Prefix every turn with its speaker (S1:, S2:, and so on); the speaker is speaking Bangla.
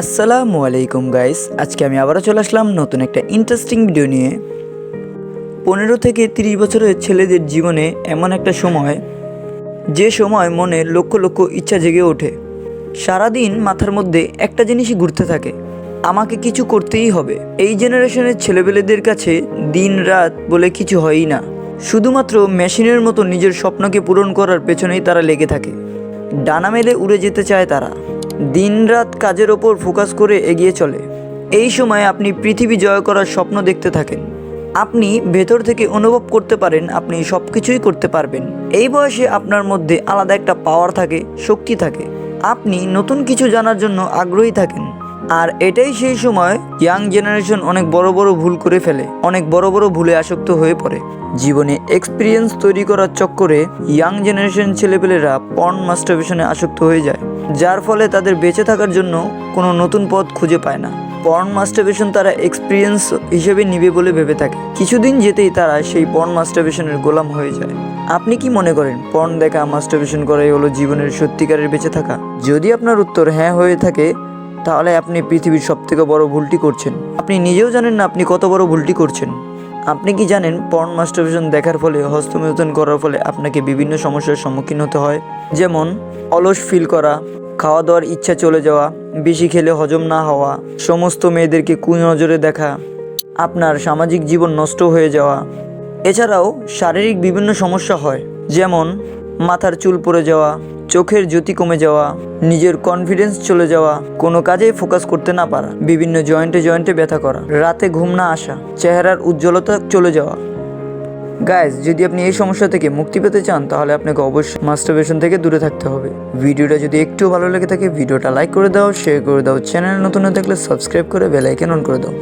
S1: আসসালামু আলাইকুম গাইস, আজকে আমি আবারও চলে আসলাম নতুন একটা ইন্টারেস্টিং ভিডিও নিয়ে। 15 থেকে 30 বছরের ছেলেদের জীবনে এমন একটা সময়, যে সময় মনে লক্ষ লক্ষ ইচ্ছা জেগে ওঠে। সারাদিন মাথার মধ্যে একটা জিনিসই ঘুরতে থাকে, আমাকে কিছু করতেই হবে। এই জেনারেশনের ছেলেপেলেদের কাছে দিন রাত বলে কিছু হয়ই না, শুধুমাত্র মেশিনের মতো নিজের স্বপ্নকে পূরণ করার পেছনেই তারা লেগে থাকে। ডানা মেলে উড়ে যেতে চায় তারা, দিনরাত কাজের ওপর ফোকাস করে এগিয়ে চলে। এই সময় আপনি পৃথিবী জয় করার স্বপ্ন দেখতে থাকেন। আপনি ভেতর থেকে অনুভব করতে পারেন আপনি সব কিছুই করতে পারবেন। এই বয়সে আপনার মধ্যে আলাদা একটা পাওয়ার থাকে, শক্তি থাকে। আপনি নতুন কিছু জানার জন্য আগ্রহী থাকেন। আর এটাই সেই সময় ইয়াং জেনারেশন অনেক বড় বড় ভুল করে ফেলে, অনেক বড় বড় ভুলে আসক্ত হয়ে পড়ে। জীবনে এক্সপিরিয়েন্স তৈরি করার চক্করে ইয়াং জেনারেশন ছেলেপেলেরা পর্ন মাস্টারবেশনে আসক্ত হয়ে যায়, যার ফলে তাদের বেঁচে থাকার জন্য কোনো নতুন পথ খুঁজে পায় না। পর্ন মাস্টারবেশন তারা এক্সপিরিয়েন্স হিসেবে নিবে বলে ভেবে থাকে। কিছুদিন যেতেই তারা সেই পর্ন মাস্টারবেশনের গোলাম হয়ে যায়। আপনি কি মনে করেন পর্ন দেখা, মাস্টারবেশন করাই হলো জীবনের সত্যিকারের বেঁচে থাকা? যদি আপনার উত্তর হ্যাঁ হয়ে থাকে, তাহলে আপনি পৃথিবীর সবথেকে বড় ভুলটি করছেন। আপনি নিজেও জানেন না আপনি কত বড় ভুলটি করছেন। আপনি কি জানেন পর্ন মাস্টারবেশন দেখার ফলে, হস্তমৈথুন করার ফলে আপনাকে বিভিন্ন সমস্যার সম্মুখীন হতে হয়? যেমন অলস ফিল করা, খাওয়া দাওয়ার ইচ্ছা চলে যাওয়া, বেশি খেলে হজম না হওয়া, সমস্ত মেয়েদেরকে কুনজরে দেখা, আপনার সামাজিক জীবন নষ্ট হয়ে যাওয়া। এছাড়াও শারীরিক বিভিন্ন সমস্যা হয়, যেমন মাথার চুল পড়ে যাওয়া, চোখের জ্যোতি কমে যাওয়া, নিজের কনফিডেন্স চলে যাওয়া, কোনো কাজেই ফোকাস করতে না পারা, বিভিন্ন জয়েন্টে জয়েন্টে ব্যথা করা, রাতে ঘুম না আসা, চেহারার উজ্জ্বলতা চলে যাওয়া। গাইজ, যদি আপনি এই সমস্যা থেকে মুক্তি পেতে চান, তাহলে আপনাকে অবশ্যই মাস্টারবেশন থেকে দূরে থাকতে হবে। ভিডিওটা যদি একটু ভালো লেগে থাকে, ভিডিওটা লাইক করে দাও, শেয়ার করে দাও, চ্যানেল নতুন হয়ে থাকলে সাবস্ক্রাইব করে বেল আইকন অন করে দাও।